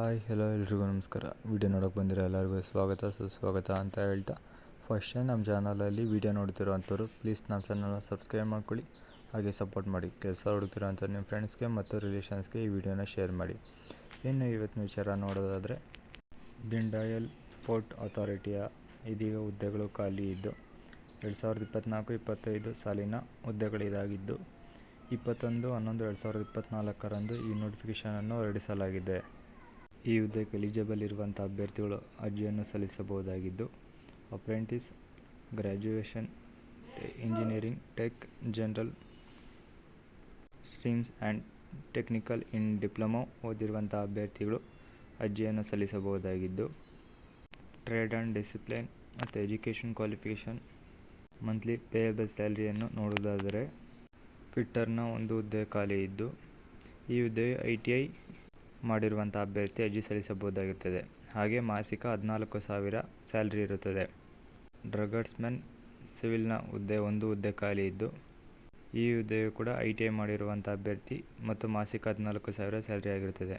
Hi hello ಎಲ್ರಿಗೂ ನಮಸ್ಕಾರ. Video ನೋಡೋಕೆ ಬಂದಿರೋ ಎಲ್ಲರಿಗೂ ಸ್ವಾಗತ ಸುಸ್ವಾಗತ ಅಂತ ಹೇಳ್ತಾ, ಫಸ್ಟ್ ಟೈಮ್ ನಮ್ಮ ಚಾನಲಲ್ಲಿ ವಿಡಿಯೋ ನೋಡ್ತಿರೋ ಅಂಥವ್ರು ಪ್ಲೀಸ್ ನಮ್ಮ ಚಾನಲ್ನ ಸಬ್ಸ್ಕ್ರೈಬ್ ಮಾಡ್ಕೊಳ್ಳಿ, ಹಾಗೆ ಸಪೋರ್ಟ್ ಮಾಡಿ. ಕೆಲಸ ಹುಡುಕ್ತಿರೋ ಅಂಥ ನಿಮ್ಮ ಫ್ರೆಂಡ್ಸ್ಗೆ ಮತ್ತು ರಿಲೇಷನ್ಸ್ಗೆ ಈ ವಿಡಿಯೋನ ಶೇರ್ ಮಾಡಿ. ಇನ್ನು ಇವತ್ತಿನ ವಿಚಾರ ನೋಡೋದಾದರೆ, ದೀನ್ದಯಾಳ್ ಪೋರ್ಟ್ ಅಥಾರಿಟಿಯ ಇದೀಗ ಹುದ್ದೆಗಳು ಖಾಲಿ ಇದ್ದು 2024-25 ಸಾಲಿನ ಹುದ್ದೆಗಳಿದಾಗಿದ್ದು 21/11/2024 ಈ ನೋಟಿಫಿಕೇಷನನ್ನು ಹೊರಡಿಸಲಾಗಿದೆ. ಈ ಹುದ್ದೆಗೆ ಎಲಿಜಿಬಲ್ ಇರುವಂಥ ಅಭ್ಯರ್ಥಿಗಳು ಅರ್ಜಿಯನ್ನು ಸಲ್ಲಿಸಬಹುದಾಗಿದ್ದು, apprentice, graduation, engineering, tech, general streams and technical in diploma ಓದಿರುವಂಥ ಅಭ್ಯರ್ಥಿಗಳು ಅರ್ಜಿಯನ್ನು ಸಲ್ಲಿಸಬಹುದಾಗಿದ್ದು, ಟ್ರೇಡ್ ಆ್ಯಂಡ್ ಡಿಸಿಪ್ಲಿನ್ ಮತ್ತು ಎಜುಕೇಷನ್ ಕ್ವಾಲಿಫಿಕೇಷನ್. ಮಂತ್ಲಿ ಪೇಯಬಲ್ ಸ್ಯಾಲರಿಯನ್ನು ನೋಡುವುದಾದರೆ, ಫಿಟ್ಟರ್ನ ಒಂದು ಹುದ್ದೆ ಖಾಲಿ ಇದ್ದು, ಈ ಹುದ್ದೆಗೆ ITI ಮಾಡಿರುವಂಥ ಅಭ್ಯರ್ಥಿ ಅರ್ಜಿ ಸಲ್ಲಿಸಬಹುದಾಗಿರುತ್ತದೆ. ಹಾಗೆ ಮಾಸಿಕ 14,000 ಸ್ಯಾಲರಿ ಇರುತ್ತದೆ. ಡ್ರಗರ್ಸ್ಮನ್ ಸಿವಿಲ್ನ ಒಂದು ಹುದ್ದೆ ಖಾಲಿ ಇದ್ದು, ಈ ಹುದ್ದೆಯು ಕೂಡ ITI ಮಾಡಿರುವಂಥ ಅಭ್ಯರ್ಥಿ ಮತ್ತು ಮಾಸಿಕ 14,000 ಸ್ಯಾಲರಿ ಆಗಿರುತ್ತದೆ.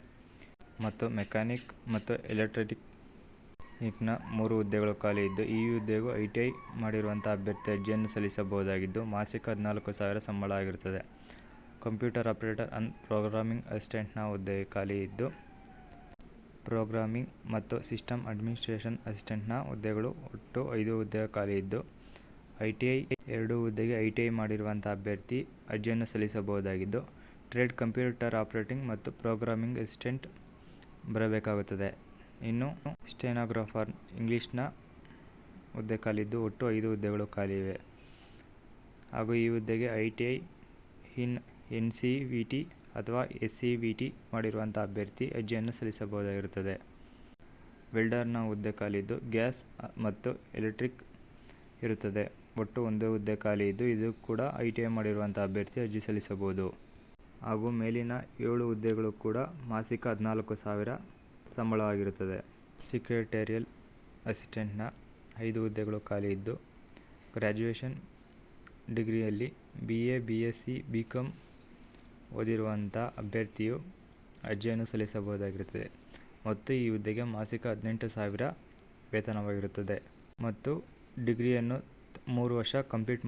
ಮತ್ತು ಮೆಕ್ಯಾನಿಕ್ ಮತ್ತು ಎಲೆಕ್ಟ್ರಾನಿಕ್ನ 3 ಹುದ್ದೆಗಳು ಖಾಲಿ ಇದ್ದು, ಈ ಹುದ್ದೆಗೂ ITI ಮಾಡಿರುವಂಥ ಅಭ್ಯರ್ಥಿ ಅರ್ಜಿಯನ್ನು ಸಲ್ಲಿಸಬಹುದಾಗಿದ್ದು, ಮಾಸಿಕ 14,000 ಸಂಬಳ ಆಗಿರುತ್ತದೆ. ಕಂಪ್ಯೂಟರ್ ಆಪರೇಟರ್ ಅಂಡ್ ಪ್ರೋಗ್ರಾಮಿಂಗ್ ಅಸಿಸ್ಟೆಂಟ್ನ ಹುದ್ದೆ ಖಾಲಿ ಇದ್ದು, ಪ್ರೋಗ್ರಾಮಿಂಗ್ ಮತ್ತು ಸಿಸ್ಟಮ್ ಅಡ್ಮಿನಿಸ್ಟ್ರೇಷನ್ ಅಸಿಸ್ಟೆಂಟ್ನ ಹುದ್ದೆಗಳು ಒಟ್ಟು 5 ಹುದ್ದೆ ಖಾಲಿ ಇದ್ದು, ITI 2 ಹುದ್ದೆಗೆ ITI ಮಾಡಿರುವಂಥ ಅಭ್ಯರ್ಥಿ ಅರ್ಜಿಯನ್ನು ಸಲ್ಲಿಸಬಹುದಾಗಿದ್ದು, ಟ್ರೇಡ್ ಕಂಪ್ಯೂಟರ್ ಆಪರೇಟಿಂಗ್ ಮತ್ತು ಪ್ರೋಗ್ರಾಮಿಂಗ್ ಅಸಿಸ್ಟೆಂಟ್ ಬರಬೇಕಾಗುತ್ತದೆ. ಇನ್ನು ಸ್ಟೆನೋಗ್ರಾಫರ್ ಇಂಗ್ಲೀಷ್ನ ಹುದ್ದೆ ಖಾಲಿದ್ದು ಒಟ್ಟು 5 ಹುದ್ದೆಗಳು ಖಾಲಿ ಇವೆ. ಹಾಗೂ ಈ ಹುದ್ದೆಗೆ ITI ಇನ್ NCVT ಅಥವಾ SCVT ಮಾಡಿರುವಂಥ ಅಭ್ಯರ್ಥಿ ಅರ್ಜಿಯನ್ನು ಸಲ್ಲಿಸಬಹುದಾಗಿರುತ್ತದೆ. ವೆಲ್ಡರ್ನ ಹುದ್ದೆ ಖಾಲಿದ್ದು, ಗ್ಯಾಸ್ ಮತ್ತು ಎಲೆಕ್ಟ್ರಿಕ್ ಇರುತ್ತದೆ. ಒಟ್ಟು 1 ಹುದ್ದೆ ಖಾಲಿ ಇದ್ದು, ಇದು ಕೂಡ ITI ಮಾಡಿರುವಂಥ ಅಭ್ಯರ್ಥಿ ಅರ್ಜಿ ಸಲ್ಲಿಸಬಹುದು. ಹಾಗೂ ಮೇಲಿನ 7 ಹುದ್ದೆಗಳು ಕೂಡ ಮಾಸಿಕ 14,000 ಸಂಬಳವಾಗಿರುತ್ತದೆ. ಸೆಕ್ರೆಟೇರಿಯಲ್ ಅಸಿಸ್ಟೆಂಟ್ನ 5 ಹುದ್ದೆಗಳು ಖಾಲಿ ಇದ್ದು, ಗ್ರ್ಯಾಜುಯೇಷನ್ ಡಿಗ್ರಿಯಲ್ಲಿ BA, BSc, BCom ಓದಿರುವಂಥ ಅಭ್ಯರ್ಥಿಯು ಅರ್ಜಿಯನ್ನು ಸಲ್ಲಿಸಬಹುದಾಗಿರುತ್ತದೆ. ಮತ್ತು ಈ ಹುದ್ದೆಗೆ ಮಾಸಿಕ 18,000 ವೇತನವಾಗಿರುತ್ತದೆ. ಮತ್ತು ಡಿಗ್ರಿಯನ್ನು 3 ವರ್ಷ ಕಂಪ್ಲೀಟ್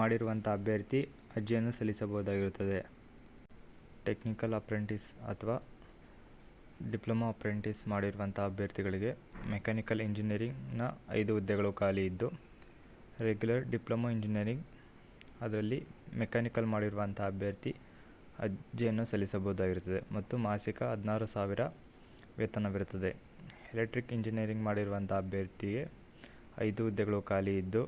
ಮಾಡಿರುವಂಥ ಅಭ್ಯರ್ಥಿ ಅರ್ಜಿಯನ್ನು ಸಲ್ಲಿಸಬಹುದಾಗಿರುತ್ತದೆ. ಟೆಕ್ನಿಕಲ್ ಅಪ್ರೆಂಟಿಸ್ ಅಥವಾ ಡಿಪ್ಲೊಮಾ ಅಪ್ರೆಂಟಿಸ್ ಮಾಡಿರುವಂಥ ಅಭ್ಯರ್ಥಿಗಳಿಗೆ ಮೆಕ್ಯಾನಿಕಲ್ ಇಂಜಿನಿಯರಿಂಗ್ನ 5 ಹುದ್ದೆಗಳು ಖಾಲಿ ಇದ್ದು, ರೆಗ್ಯುಲರ್ ಡಿಪ್ಲೊಮಾ ಇಂಜಿನಿಯರಿಂಗ್ ಅದರಲ್ಲಿ ಮೆಕ್ಯಾನಿಕಲ್ ಮಾಡಿರುವಂಥ ಅಭ್ಯರ್ಥಿ ಅರ್ಜಿಯನ್ನು ಸಲ್ಲಿಸಬಹುದಾಗಿರುತ್ತದೆ. ಮತ್ತು ಮಾಸಿಕ 16,000 ವೇತನವಿರುತ್ತದೆ. ಎಲೆಕ್ಟ್ರಿಕ್ ಇಂಜಿನಿಯರಿಂಗ್ ಮಾಡಿರುವಂಥ ಅಭ್ಯರ್ಥಿಗೆ 5 ಹುದ್ದೆಗಳು ಖಾಲಿ ಇದ್ದು,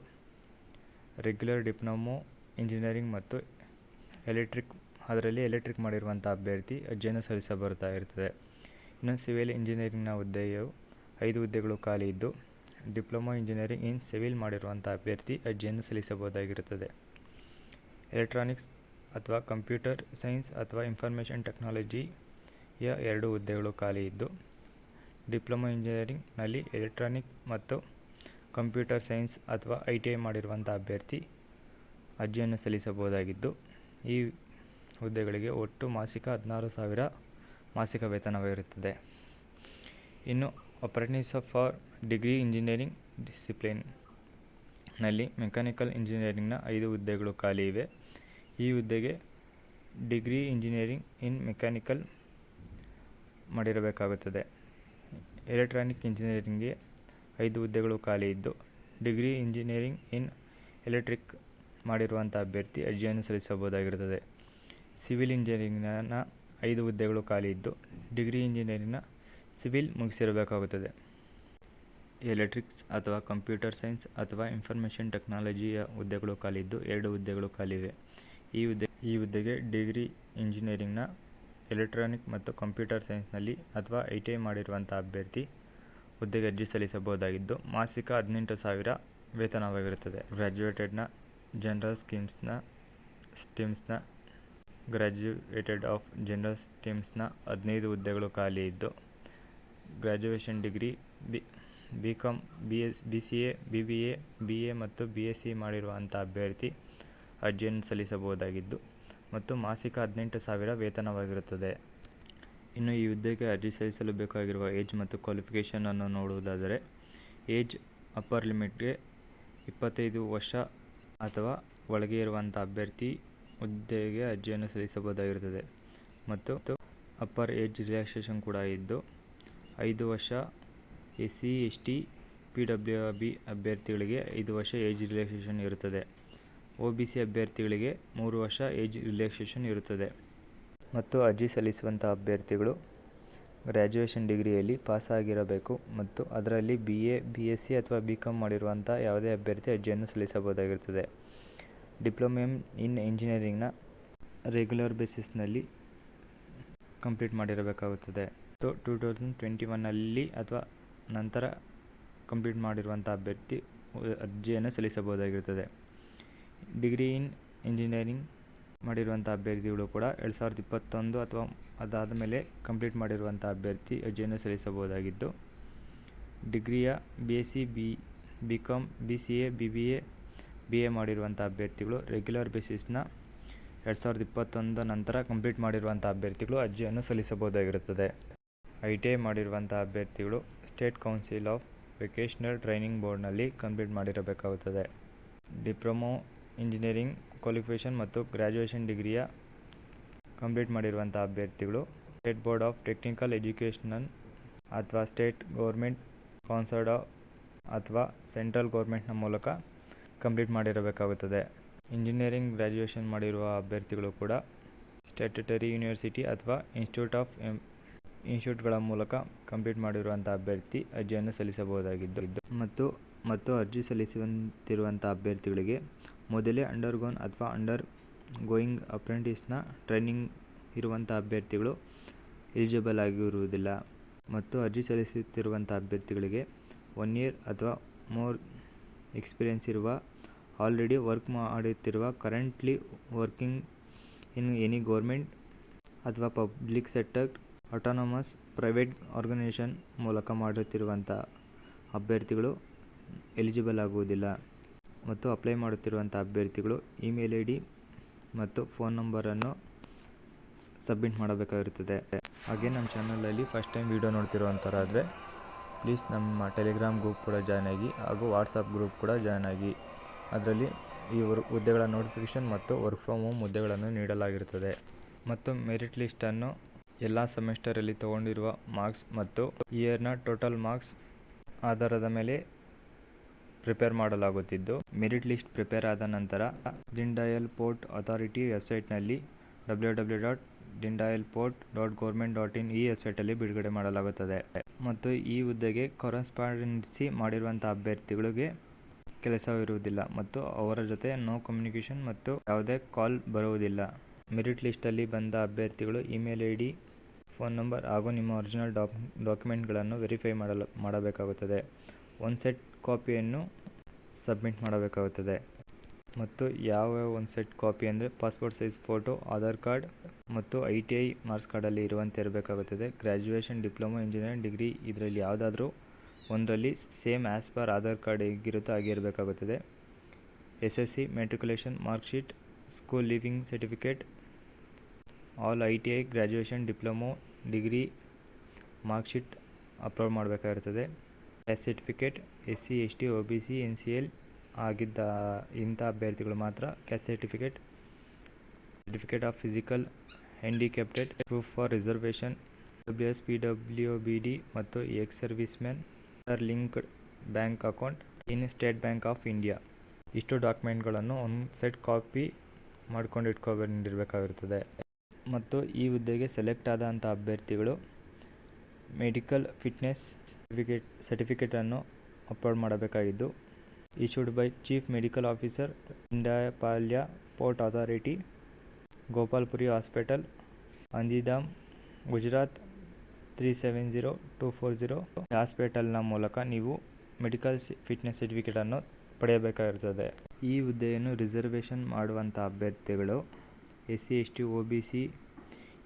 ರೆಗ್ಯುಲರ್ ಡಿಪ್ಲೊಮೊ ಇಂಜಿನಿಯರಿಂಗ್ ಮತ್ತು ಎಲೆಕ್ಟ್ರಿಕ್ ಮಾಡಿರುವಂಥ ಅಭ್ಯರ್ಥಿ ಅರ್ಜಿಯನ್ನು ಸಲ್ಲಿಸಬಹುದಾಗಿರುತ್ತದೆ. ಇನ್ನು ಸಿವಿಲ್ ಇಂಜಿನಿಯರಿಂಗ್ನ ಹುದ್ದೆಯು 5 ಹುದ್ದೆಗಳು ಖಾಲಿ ಇದ್ದು, ಡಿಪ್ಲೊಮಾ ಇಂಜಿನಿಯರಿಂಗ್ ಇನ್ ಸಿವಿಲ್ ಮಾಡಿರುವಂಥ ಅಭ್ಯರ್ಥಿ ಅರ್ಜಿಯನ್ನು ಸಲ್ಲಿಸಬಹುದಾಗಿರುತ್ತದೆ. ಎಲೆಕ್ಟ್ರಾನಿಕ್ಸ್ ಅಥವಾ ಕಂಪ್ಯೂಟರ್ ಸೈನ್ಸ್ ಅಥವಾ ಇನ್ಫಾರ್ಮೇಷನ್ ಟೆಕ್ನಾಲಜಿಯ 2 ಹುದ್ದೆಗಳು ಖಾಲಿ ಇದ್ದು, ಡಿಪ್ಲೊಮಾ ಇಂಜಿನಿಯರಿಂಗ್ನಲ್ಲಿ ಎಲೆಕ್ಟ್ರಾನಿಕ್ ಮತ್ತು ಕಂಪ್ಯೂಟರ್ ಸೈನ್ಸ್ ಅಥವಾ ITI ಮಾಡಿರುವಂಥ ಅಭ್ಯರ್ಥಿ ಅರ್ಜಿಯನ್ನು ಸಲ್ಲಿಸಬಹುದಾಗಿದ್ದು, ಈ ಹುದ್ದೆಗಳಿಗೆ ಒಟ್ಟು ಮಾಸಿಕ 16,000 ಮಾಸಿಕ ವೇತನವಿರುತ್ತದೆ. ಇನ್ನು ಅಪ್ರೆಂಟಿಸ್ ಫಾರ್ ಡಿಗ್ರಿ ಇಂಜಿನಿಯರಿಂಗ್ ಡಿಸಿಪ್ಲಿನ್ನಲ್ಲಿ ಮೆಕ್ಯಾನಿಕಲ್ ಇಂಜಿನಿಯರಿಂಗ್ನ 5 ಹುದ್ದೆಗಳು ಖಾಲಿ ಇವೆ. ಈ ಹುದ್ದೆಗೆ ಡಿಗ್ರಿ ಇಂಜಿನಿಯರಿಂಗ್ ಇನ್ ಮೆಕ್ಯಾನಿಕಲ್ ಮಾಡಿರಬೇಕಾಗುತ್ತದೆ. ಎಲೆಕ್ಟ್ರಾನಿಕ್ ಇಂಜಿನಿಯರಿಂಗ್ಗೆ 5 ಹುದ್ದೆಗಳು ಖಾಲಿ ಇದ್ದು, ಡಿಗ್ರಿ ಇಂಜಿನಿಯರಿಂಗ್ ಇನ್ ಎಲೆಕ್ಟ್ರಿಕ್ ಮಾಡಿರುವಂಥ ಅಭ್ಯರ್ಥಿ ಅರ್ಜಿಯನ್ನು ಸಲ್ಲಿಸಬಹುದಾಗಿರುತ್ತದೆ. ಸಿವಿಲ್ ಇಂಜಿನಿಯರಿಂಗ್ನ 5 ಹುದ್ದೆಗಳು ಖಾಲಿ ಇದ್ದು, ಡಿಗ್ರಿ ಇಂಜಿನಿಯರಿಂಗ್ನ ಸಿವಿಲ್ ಮುಗಿಸಿರಬೇಕಾಗುತ್ತದೆ. ಎಲೆಕ್ಟ್ರಿಕ್ಸ್ ಅಥವಾ ಕಂಪ್ಯೂಟರ್ ಸೈನ್ಸ್ ಅಥವಾ ಇನ್ಫಾರ್ಮೇಷನ್ ಟೆಕ್ನಾಲಜಿಯ ಹುದ್ದೆಗಳು ಖಾಲಿ ಇದ್ದು, 2 ಹುದ್ದೆಗಳು ಖಾಲಿ ಇವೆ. ಈ ಹುದ್ದೆಗೆ ಡಿಗ್ರಿ ಇಂಜಿನಿಯರಿಂಗ್ನ ಎಲೆಕ್ಟ್ರಾನಿಕ್ ಮತ್ತು ಕಂಪ್ಯೂಟರ್ ಸೈನ್ಸ್ನಲ್ಲಿ ಅಥವಾ ITI ಮಾಡಿರುವಂಥ ಅಭ್ಯರ್ಥಿ ಹುದ್ದೆಗೆ ಅರ್ಜಿ ಸಲ್ಲಿಸಬಹುದಾಗಿದ್ದು, ಮಾಸಿಕ 18,000 ವೇತನವಾಗಿರುತ್ತದೆ. ಗ್ರ್ಯಾಜುಯೇಟೆಡ್ನ ಜನರಲ್ ಸ್ಟ್ರೀಮ್ಸ್ನ ಗ್ರ್ಯಾಜುಯೇಟೆಡ್ ಆಫ್ ಜನರಲ್ ಸ್ಟ್ರೀಮ್ಸ್ನ 15 ಹುದ್ದೆಗಳು ಖಾಲಿ ಇದ್ದು, graduation degree BCom, BCA, BBA, BA ಮತ್ತು BSc ಮಾಡಿರುವಂಥ ಅಭ್ಯರ್ಥಿ ಅರ್ಜಿಯನ್ನು ಸಲ್ಲಿಸಬಹುದಾಗಿದ್ದು, ಮತ್ತು ಮಾಸಿಕ 18,000 ವೇತನವಾಗಿರುತ್ತದೆ. ಇನ್ನು ಈ ಹುದ್ದೆಗೆ ಅರ್ಜಿ ಸಲ್ಲಿಸಲು ಬೇಕಾಗಿರುವ ಏಜ್ ಮತ್ತು ಕ್ವಾಲಿಫಿಕೇಷನ್ ಅನ್ನು ನೋಡುವುದಾದರೆ, ಏಜ್ ಅಪ್ಪರ್ ಲಿಮಿಟ್ಗೆ 25 ವರ್ಷ ಅಥವಾ ಒಳಗೆ ಇರುವಂಥ ಅಭ್ಯರ್ಥಿ ಹುದ್ದೆಗೆ ಅರ್ಜಿಯನ್ನು ಸಲ್ಲಿಸಬಹುದಾಗಿರುತ್ತದೆ. ಮತ್ತು ಅಪ್ಪರ್ ಏಜ್ ರಿಲ್ಯಾಕ್ಸೇಷನ್ ಕೂಡ ಇದ್ದು 5 ವರ್ಷ SC ST PWB ಅಭ್ಯರ್ಥಿಗಳಿಗೆ 5 ವರ್ಷ ಏಜ್ ರಿಲ್ಯಾಕ್ಸೇಷನ್ ಇರುತ್ತದೆ. OBC ಅಭ್ಯರ್ಥಿಗಳಿಗೆ 3 ವರ್ಷ ಏಜ್ ರಿಲ್ಯಾಕ್ಸೇಷನ್ ಇರುತ್ತದೆ. ಮತ್ತು ಅರ್ಜಿ ಸಲ್ಲಿಸುವಂಥ ಅಭ್ಯರ್ಥಿಗಳು ಗ್ರ್ಯಾಜುಯೇಷನ್ ಡಿಗ್ರಿಯಲ್ಲಿ ಪಾಸಾಗಿರಬೇಕು ಮತ್ತು ಅದರಲ್ಲಿ BA BSc ಅಥವಾ BCom ಮಾಡಿರುವಂಥ ಯಾವುದೇ ಅಭ್ಯರ್ಥಿ ಅರ್ಜಿಯನ್ನು ಸಲ್ಲಿಸಬಹುದಾಗಿರುತ್ತದೆ. ಡಿಪ್ಲೊಮಾ ಇನ್ ಇಂಜಿನಿಯರಿಂಗ್ನ ರೆಗ್ಯುಲರ್ ಬೇಸಿಸ್ನಲ್ಲಿ ಕಂಪ್ಲೀಟ್ ಮಾಡಿರಬೇಕಾಗುತ್ತದೆ. 2021ನಲ್ಲಿ ಅಥವಾ ನಂತರ ಕಂಪ್ಲೀಟ್ ಮಾಡಿರುವಂಥ ಅಭ್ಯರ್ಥಿ ಅರ್ಜಿಯನ್ನು ಸಲ್ಲಿಸಬಹುದಾಗಿರುತ್ತದೆ. ಡಿಗ್ರಿ ಇನ್ ಇಂಜಿನಿಯರಿಂಗ್ ಮಾಡಿರುವಂಥ ಅಭ್ಯರ್ಥಿಗಳು ಕೂಡ 2021 ಅಥವಾ ಅದಾದ ಮೇಲೆ ಕಂಪ್ಲೀಟ್ ಮಾಡಿರುವಂಥ ಅಭ್ಯರ್ಥಿ ಅರ್ಜಿಯನ್ನು ಸಲ್ಲಿಸಬಹುದಾಗಿದ್ದು, ಡಿಗ್ರಿಯ BSc BCom BCA BBA BA ಮಾಡಿರುವಂಥ ಅಭ್ಯರ್ಥಿಗಳು ರೆಗ್ಯುಲರ್ ಬೇಸಿಸ್ನ 2021 ನಂತರ ಕಂಪ್ಲೀಟ್ ಮಾಡಿರುವಂಥ ಅಭ್ಯರ್ಥಿಗಳು ಅರ್ಜಿಯನ್ನು ಸಲ್ಲಿಸಬಹುದಾಗಿರುತ್ತದೆ. ITI ಮಾಡಿರುವಂಥ ಅಭ್ಯರ್ಥಿಗಳು state council of vocational training ಬೋರ್ಡ್ನಲ್ಲಿ ಕಂಪ್ಲೀಟ್ ಮಾಡಿರಬೇಕಾಗುತ್ತದೆ. ಡಿಪ್ಲೊಮಾ ಇಂಜಿನಿಯರಿಂಗ್ ಕ್ವಾಲಿಫಿಕೇಷನ್ ಮತ್ತು ಗ್ರ್ಯಾಜುಯೇಷನ್ ಡಿಗ್ರಿಯ ಕಂಪ್ಲೀಟ್ ಮಾಡಿರುವಂಥ ಅಭ್ಯರ್ಥಿಗಳು state board of technical education ಅಥವಾ ಸ್ಟೇಟ್ ಗೌರ್ಮೆಂಟ್ ಸ್ಪಾನ್ಸರ್ಡ್ ಅಥವಾ ಸೆಂಟ್ರಲ್ ಗೌರ್ಮೆಂಟ್ನ ಮೂಲಕ ಕಂಪ್ಲೀಟ್ ಮಾಡಿರಬೇಕಾಗುತ್ತದೆ. ಇಂಜಿನಿಯರಿಂಗ್ ಗ್ರ್ಯಾಜುಯೇಷನ್ ಮಾಡಿರುವ ಅಭ್ಯರ್ಥಿಗಳು ಕೂಡ ಸ್ಟ್ಯಾಟ್ಯುಟರಿ ಯೂನಿವರ್ಸಿಟಿ ಅಥವಾ ಇನ್ಸ್ಟಿಟ್ಯೂಟ್ಗಳ ಮೂಲಕ ಕಂಪ್ಲೀಟ್ ಮಾಡಿರುವಂಥ ಅಭ್ಯರ್ಥಿ ಅರ್ಜಿಯನ್ನು ಸಲ್ಲಿಸಬಹುದಾಗಿದ್ದು ಮತ್ತು ಅರ್ಜಿ ಸಲ್ಲಿಸುವಂತಿರುವಂಥ ಅಭ್ಯರ್ಥಿಗಳಿಗೆ ಮೊದಲೇ ಅಂಡರ್ಗೋನ್ ಅಥವಾ ಅಂಡರ್ ಗೋಯಿಂಗ್ ಅಪ್ರೆಂಟಿಸ್ನ ಟ್ರೈನಿಂಗ್ ಇರುವಂಥ ಅಭ್ಯರ್ಥಿಗಳು ಎಲಿಜಿಬಲ್ ಆಗಿರುವುದಿಲ್ಲ. ಮತ್ತು ಅರ್ಜಿ ಸಲ್ಲಿಸುತ್ತಿರುವಂಥ ಅಭ್ಯರ್ಥಿಗಳಿಗೆ 1 year ಅಥವಾ ಮೋರ್ ಎಕ್ಸ್ಪೀರಿಯನ್ಸ್ ಇರುವ, ಆಲ್ರೆಡಿ ವರ್ಕ್ ಮಾಡುತ್ತಿರುವ, currently working in any government ಅಥವಾ public sector autonomous private organisation ಮೂಲಕ ಮಾಡುತ್ತಿರುವಂಥ ಅಭ್ಯರ್ಥಿಗಳು ಎಲಿಜಿಬಲ್ ಆಗುವುದಿಲ್ಲ. ಮತ್ತು ಅಪ್ಲೈ ಮಾಡುತ್ತಿರುವಂಥ ಅಭ್ಯರ್ಥಿಗಳು ಇಮೇಲ್ ID ಮತ್ತು ಫೋನ್ ನಂಬರನ್ನು ಸಬ್ಮಿಟ್ ಮಾಡಬೇಕಾಗಿರುತ್ತದೆ. ಹಾಗೆ ನಮ್ಮ ಚಾನಲಲ್ಲಿ ಫಸ್ಟ್ ಟೈಮ್ ವಿಡಿಯೋ ನೋಡ್ತಿರುವಂಥವ್ರಾದರೆ ಪ್ಲೀಸ್ ನಮ್ಮ ಟೆಲಿಗ್ರಾಮ್ ಗ್ರೂಪ್ ಕೂಡ ಜಾಯ್ನ್ ಆಗಿ ಹಾಗೂ ವಾಟ್ಸಪ್ ಗ್ರೂಪ್ ಕೂಡ ಜಾಯ್ನ್ ಆಗಿ. ಅದರಲ್ಲಿ ಈ ಹುದ್ದೆಗಳ ನೋಟಿಫಿಕೇಷನ್ ಮತ್ತು ವರ್ಕ್ ಫ್ರಮ್ ಹೋಮ್ ಹುದ್ದೆಗಳನ್ನು ನೀಡಲಾಗಿರುತ್ತದೆ. ಮತ್ತು ಮೆರಿಟ್ ಲಿಸ್ಟನ್ನು ಎಲ್ಲ ಸೆಮಿಸ್ಟರಲ್ಲಿ ತಗೊಂಡಿರುವ ಮಾರ್ಕ್ಸ್ ಮತ್ತು ಇಯರ್ನ ಟೋಟಲ್ ಮಾರ್ಕ್ಸ್ ಆಧಾರದ ಮೇಲೆ ಪ್ರಿಪೇರ್ ಮಾಡಲಾಗುತ್ತಿದ್ದು, ಮೆರಿಟ್ ಲಿಸ್ಟ್ ಪ್ರಿಪೇರ್ ಆದ ನಂತರ ದೀನ್ದಯಾಳ್ ಪೋರ್ಟ್ ಅಥಾರಿಟಿ ವೆಬ್ಸೈಟ್ನಲ್ಲಿ www.deendayalport.government.in ಈ ವೆಬ್ಸೈಟಲ್ಲಿ ಬಿಡುಗಡೆ ಮಾಡಲಾಗುತ್ತದೆ. ಮತ್ತು ಈ ಹುದ್ದೆಗೆ ಕರೆಸ್ಪಾಂಡೆನ್ಸಿ ಮಾಡಿರುವಂಥ ಅಭ್ಯರ್ಥಿಗಳಿಗೆ ಕೆಲಸವಿರುವುದಿಲ್ಲ ಮತ್ತು ಅವರ ಜೊತೆ ನೋ ಕಮ್ಯುನಿಕೇಷನ್ ಮತ್ತು ಯಾವುದೇ ಕಾಲ್ ಬರುವುದಿಲ್ಲ. ಮೆರಿಟ್ ಲಿಸ್ಟಲ್ಲಿ ಬಂದ ಅಭ್ಯರ್ಥಿಗಳು ಇಮೇಲ್ ID, ಫೋನ್ ನಂಬರ್ ಹಾಗೂ ನಿಮ್ಮ ಒರಿಜಿನಲ್ ಡಾಕ್ಯುಮೆಂಟ್ಗಳನ್ನು ವೆರಿಫೈ ಮಾಡಬೇಕಾಗುತ್ತದೆ. 1 ಸೆಟ್ ಕಾಪಿಯನ್ನು ಸಬ್ಮಿಟ್ ಮಾಡಬೇಕಾಗುತ್ತದೆ. ಮತ್ತು ಯಾವ 1 ಸೆಟ್ ಕಾಪಿ ಅಂದರೆ passport size photo, Aadhaar card ಮತ್ತು ITI ಮಾರ್ಕ್ಸ್ ಕಾರ್ಡಲ್ಲಿ ಇರುವಂತೆ ಇರಬೇಕಾಗುತ್ತದೆ. ಗ್ರ್ಯಾಜುಯೇಷನ್, ಡಿಪ್ಲೊಮಾ, ಇಂಜಿನಿಯರಿಂಗ್ ಡಿಗ್ರಿ ಇದರಲ್ಲಿ ಯಾವುದಾದ್ರೂ ಒಂದರಲ್ಲಿ same as per Aadhaar card ಹೇಗಿರುತ್ತೋ ಹಾಗೆ ಇರಬೇಕಾಗುತ್ತದೆ. SSC matriculation mark sheet, school leaving certificate, all ITI, graduation, diploma, degree mark sheet upload ಮಾಡಬೇಕಾಗಿರುತ್ತದೆ. Caste certificate, SC ST OBC NCL ಆಗಿದ್ದ ಇಂಥ ಅಭ್ಯರ್ಥಿಗಳು ಮಾತ್ರ caste certificate of physical handicapped, proof for reservation, WS PWBD ಮತ್ತು ex service man linked bank account in State Bank of India. ಇಷ್ಟು ಡಾಕ್ಯುಮೆಂಟ್ಗಳನ್ನು 1 set copy ಮಾಡ್ಕೊಂಡು ಇಟ್ಕೊಂಡಿರಬೇಕಾಗಿರುತ್ತದೆ. ಮತ್ತು ಈ ಹುದ್ದೆಗೆ ಸೆಲೆಕ್ಟ್ ಆದಂಥ ಅಭ್ಯರ್ಥಿಗಳು ಮೆಡಿಕಲ್ ಫಿಟ್ನೆಸ್ ಸರ್ಟಿಫಿಕೇಟನ್ನು ಅಪ್ಲೋಡ್ ಮಾಡಬೇಕಾಗಿದ್ದು, issued by chief medical officer, Deendayal port authority, Gopalpuri hospital, Gandhidham, Gujarat 370240 ಹಾಸ್ಪಿಟಲ್ನ ಮೂಲಕ ನೀವು ಮೆಡಿಕಲ್ ಫಿಟ್ನೆಸ್ ಸರ್ಟಿಫಿಕೇಟನ್ನು ಪಡೆಯಬೇಕಾಗಿರುತ್ತದೆ. ಈ ಹುದ್ದೆಯನ್ನು ರಿಸರ್ವೇಷನ್ ಮಾಡುವಂಥ ಅಭ್ಯರ್ಥಿಗಳು SC ST OBC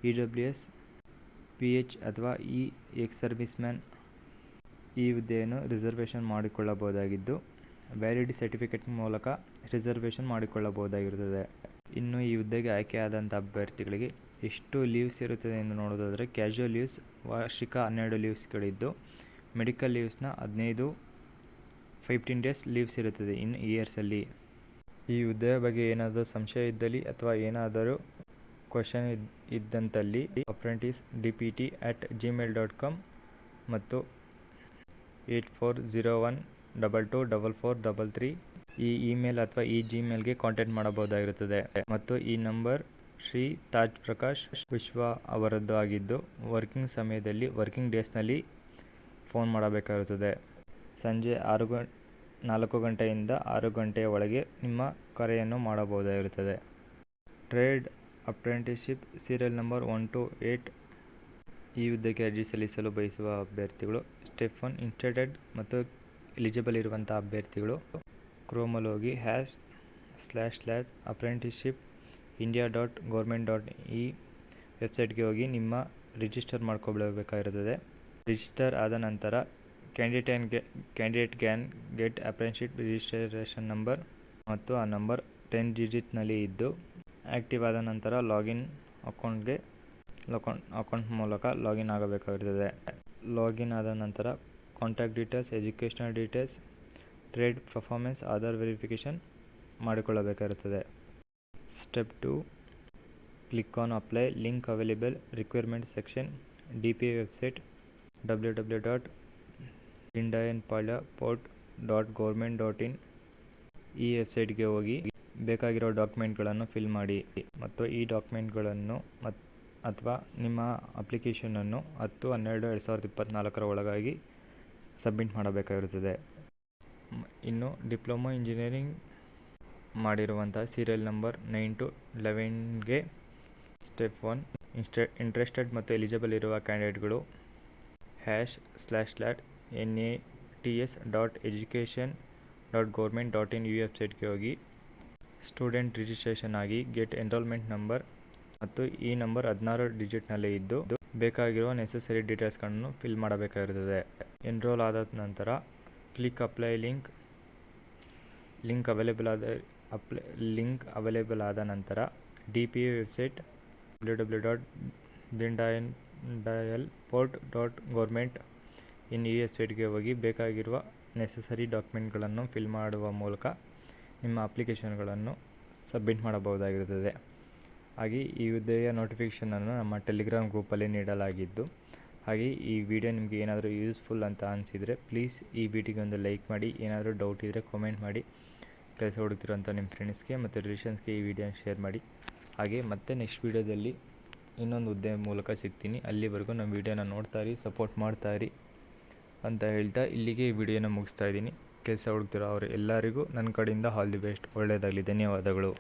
EWS PH ಅಥವಾ ಎಕ್ಸ್ ಸರ್ವಿಸ್ ಮ್ಯಾನ್ ಈ ಹುದ್ದೆಯನ್ನು ರಿಸರ್ವೇಷನ್ ಮಾಡಿಕೊಳ್ಳಬಹುದಾಗಿದ್ದು, ವ್ಯಾಲಿಡ್ ಸರ್ಟಿಫಿಕೇಟ್ ಮೂಲಕ ರಿಸರ್ವೇಷನ್ ಮಾಡಿಕೊಳ್ಳಬಹುದಾಗಿರುತ್ತದೆ. ಇನ್ನು ಈ ಹುದ್ದೆಗೆ ಆಯ್ಕೆಯಾದಂಥ ಅಭ್ಯರ್ಥಿಗಳಿಗೆ ಎಷ್ಟು ಲೀವ್ಸ್ ಇರುತ್ತದೆ ಎಂದು ನೋಡೋದಾದರೆ ಕ್ಯಾಶುವಲ್ ಲೀವ್ಸ್ ವಾರ್ಷಿಕ 12 ಲೀವ್ಸ್ಗಳಿದ್ದು ಮೆಡಿಕಲ್ ಲೀವ್ಸ್ನ 15 ಡೇಸ್ ಲೀವ್ಸ್ ಇರುತ್ತದೆ ಇನ್ ಇಯರ್ಸಲ್ಲಿ. ಈ ಹುದ್ದೆಯ ಬಗ್ಗೆ ಏನಾದರೂ ಸಂಶಯ ಇದ್ದಲ್ಲಿ ಅಥವಾ ಏನಾದರೂ ಕ್ವಶನ್ ಇದ್ದಂತಲ್ಲಿ apprenticedpt@gmail.com ಮತ್ತು 8401224433 ಈ ಇಮೇಲ್ ಅಥವಾ ಈ ಜಿಮೇಲ್ಗೆ ಕಾಂಟ್ಯಾಕ್ಟ್ ಮಾಡಬಹುದಾಗಿರುತ್ತದೆ. ಮತ್ತು ಈ ನಂಬರ್ ಶ್ರೀ ತಾಜ್ ಪ್ರಕಾಶ್ ವಿಶ್ವ ಅವರದ್ದು ಆಗಿದ್ದು ವರ್ಕಿಂಗ್ ಸಮಯದಲ್ಲಿ ವರ್ಕಿಂಗ್ ಡೇಸ್ನಲ್ಲಿ ಫೋನ್ ಮಾಡಬೇಕಾಗಿರುತ್ತದೆ. ಸಂಜೆ 4 ಗಂಟೆಯಿಂದ 6 ಗಂಟೆಯ ಒಳಗೆ ನಿಮ್ಮ ಕರೆಯನ್ನು ಮಾಡಬಹುದಾಗಿರುತ್ತದೆ. Trade apprenticeship serial number 1 to 8 ಈ ಹುದ್ದೆಗೆ ಅರ್ಜಿ ಸಲ್ಲಿಸಲು ಬಯಸುವ ಅಭ್ಯರ್ಥಿಗಳು ಸ್ಟೆಪ್ 1 ಇಂಟ್ರೆಸ್ಟೆಡ್ ಮತ್ತು ಎಲಿಜಿಬಲ್ ಇರುವಂಥ ಅಭ್ಯರ್ಥಿಗಳು ಕ್ರೋಮಲ್ಲಿ ಹೋಗಿ /apprenticeshipindia.government.in ವೆಬ್ಸೈಟ್ಗೆ ಹೋಗಿ ನಿಮ್ಮ ರಿಜಿಸ್ಟರ್ ಮಾಡ್ಕೊಳ್ಬೇಕಾಗಿರುತ್ತದೆ. ರಿಜಿಸ್ಟರ್ ಆದ ನಂತರ candidate can get apprenticeship registration number ಮತ್ತು ಆ ನಂಬರ್ 10 ಡಿಜಿಟ್ನಲ್ಲಿ ಇದ್ದು ಆ್ಯಕ್ಟಿವ್ ಆದ ನಂತರ ಅಕೌಂಟ್ ಮೂಲಕ ಲಾಗಿನ್ ಆಗಬೇಕಾಗಿರುತ್ತದೆ. ಲಾಗಿನ್ ಆದ ನಂತರ contact details, educational details, trade performance, Aadhaar verification ಮಾಡಿಕೊಳ್ಳಬೇಕಾಗಿರುತ್ತದೆ. Step 2 click on apply link available requirement section DPA website www.lindayanpalya.government.in ಈ ವೆಬ್ಸೈಟ್ಗೆ ಹೋಗಿ ಬೇಕಾಗಿರೋ ಡಾಕ್ಯುಮೆಂಟ್ಗಳನ್ನು ಫಿಲ್ ಮಾಡಿ ಮತ್ತು ಈ ಡಾಕ್ಯುಮೆಂಟ್ಗಳನ್ನು ಅಥವಾ ನಿಮ್ಮ ಅಪ್ಲಿಕೇಶನನ್ನು 10/12/2024 ಒಳಗಾಗಿ ಸಬ್ಮಿಟ್ ಮಾಡಬೇಕಾಗಿರುತ್ತದೆ. ಇನ್ನು ಡಿಪ್ಲೊಮಾ ಇಂಜಿನಿಯರಿಂಗ್ ಮಾಡಿರುವಂಥ ಸೀರಿಯಲ್ ನಂಬರ್ 9 to 11ಗೆ ಸ್ಟೆಪ್ 1 ಇಂಟ್ರೆಸ್ಟೆಡ್ ಮತ್ತು ಎಲಿಜಿಬಲ್ ಇರುವ ಕ್ಯಾಂಡಿಡೇಟ್ಗಳು #/nats.education.government.in ಈ ವೆಬ್ಸೈಟ್ಗೆ ಹೋಗಿ ಸ್ಟೂಡೆಂಟ್ ರಿಜಿಸ್ಟ್ರೇಷನ್ ಆಗಿ ಗೆಟ್ ಎನ್ರೋಲ್ಮೆಂಟ್ ನಂಬರ್ ಮತ್ತು ಈ ನಂಬರ್ 16 ಡಿಜಿಟ್ನಲ್ಲೇ ಇದ್ದು ಬೇಕಾಗಿರುವ ನೆಸೆಸರಿ ಡೀಟೇಲ್ಸ್ಗಳನ್ನು ಫಿಲ್ ಮಾಡಬೇಕಾಗಿರುತ್ತದೆ. ಎನ್ರೋಲ್ ಆದ ನಂತರ ಕ್ಲಿಕ್ ಅಪ್ಲೈ ಲಿಂಕ್ ಅವೈಲೇಬಲ್ ಆದ ನಂತರ DPA ವೆಬ್ಸೈಟ್ www.lindayanport.government.in ಈ ವೆಬ್ಸೈಟ್ಗೆ ಹೋಗಿ ಬೇಕಾಗಿರುವ ನೆಸೆಸರಿ ಡಾಕ್ಯುಮೆಂಟ್ಗಳನ್ನು ಫಿಲ್ ಮಾಡುವ ಮೂಲಕ ನಿಮ್ಮ ಅಪ್ಲಿಕೇಶನ್ಗಳನ್ನು ಸಬ್ಮಿಟ್ ಮಾಡಬಹುದಾಗಿರುತ್ತದೆ. ಹಾಗೆ ಈ ಹುದ್ದೆಯ ನೋಟಿಫಿಕೇಷನನ್ನು ನಮ್ಮ ಟೆಲಿಗ್ರಾಮ್ ಗ್ರೂಪಲ್ಲಿ ನೀಡಲಾಗಿದ್ದು, ಹಾಗೆ ಈ ವಿಡಿಯೋ ನಿಮಗೆ ಏನಾದರೂ ಯೂಸ್ಫುಲ್ ಅಂತ ಅನಿಸಿದರೆ ಪ್ಲೀಸ್ ಈ ವಿಡಿಯೋಗೆ ಒಂದು ಲೈಕ್ ಮಾಡಿ. ಏನಾದರೂ ಡೌಟ್ ಇದ್ದರೆ ಕಾಮೆಂಟ್ ಮಾಡಿ. ಕೆಲಸ ಹುಡುಕ್ತಿರೋಂಥ ನಿಮ್ಮ ಫ್ರೆಂಡ್ಸ್ಗೆ ಮತ್ತು ರಿಲೇಷನ್ಸ್ಗೆ ಈ ವಿಡಿಯೋನ ಶೇರ್ ಮಾಡಿ. ಹಾಗೆ ಮತ್ತೆ ನೆಕ್ಸ್ಟ್ ವಿಡಿಯೋದಲ್ಲಿ ಇನ್ನೊಂದು ಹುದ್ದೆ ಮೂಲಕ ಸಿಗ್ತೀನಿ. ಅಲ್ಲಿವರೆಗೂ ನಮ್ಮ ವಿಡಿಯೋನ ನೋಡ್ತಾ ಇರಿ, ಸಪೋರ್ಟ್ ಮಾಡ್ತಾ ಇರಿ ಅಂತ ಹೇಳ್ತಾ ಇಲ್ಲಿಗೆ ಈ ವಿಡಿಯೋನ ಮುಗಿಸ್ತಾ ಇದ್ದೀನಿ. ಕೆಲಸ ಹುಡುಕ್ತಿರೋ ಅವರು ಎಲ್ಲರಿಗೂ ನನ್ನ ಕಡೆಯಿಂದ ಆಲ್ ದಿ ಬೆಸ್ಟ್. ಒಳ್ಳೆಯದಾಗಲಿ. ಧನ್ಯವಾದಗಳು.